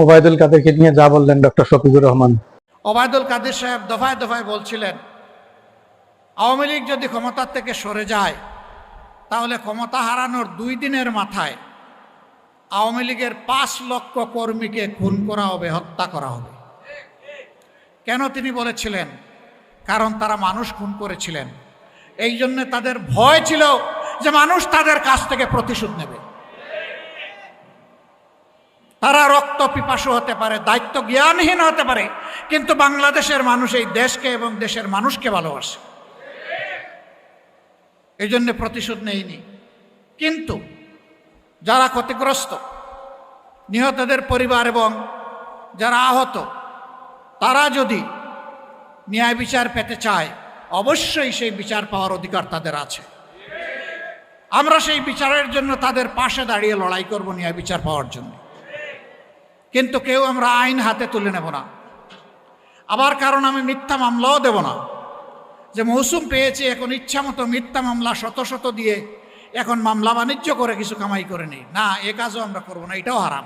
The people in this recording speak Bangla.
ওবায়দুল কাদেরকে নিয়ে যা বললেন ডক্টর শফিকুর রহমান। ওবায়দুল কাদের সাহেব দফায় দফায় বলছিলেন, আওয়ামী লীগ যদি ক্ষমতার থেকে সরে যায় তাহলে ক্ষমতা হারানোর 2 দিনের মাথায় আওয়ামী লীগের 5 লক্ষ কর্মীকে খুন করা হবে, হত্যা করা হবে। কেন তিনি বলেছিলেন? কারণ তারা মানুষ খুন করেছিলেন, এই জন্য তাদের ভয় ছিল যে মানুষ তাদের কাছ থেকে প্রতিশোধ নেবে। তারা রক্ত পিপাসু হতে পারে, দায়িত্ব জ্ঞানহীন হতে পারে, কিন্তু বাংলাদেশের মানুষ এই দেশকে এবং দেশের মানুষকে ভালোবাসে, এই জন্য প্রতিশোধ নেয়নি। কিন্তু যারা ক্ষতিগ্রস্ত, নিহতদের পরিবার এবং যারা আহত, তারা যদি ন্যায় বিচার পেতে চায় অবশ্যই সেই বিচার পাওয়ার অধিকার তাদের আছে। আমরা সেই বিচারের জন্য তাদের পাশে দাঁড়িয়ে লড়াই করব ন্যায় বিচার পাওয়ার জন্য। কিন্তু কেউ আমরা আইন হাতে তুলে নেব না। আবার কারণ আমি মিথ্যা মামলাও দেব না যে মৌসুম পেয়েছে এখন ইচ্ছা মতো মিথ্যা মামলা শত শত দিয়ে এখন মামলা বাণিজ্য করে কিছু কামাই করে নেই, না, এ কাজও আমরা করবো না, এটাও হারাম।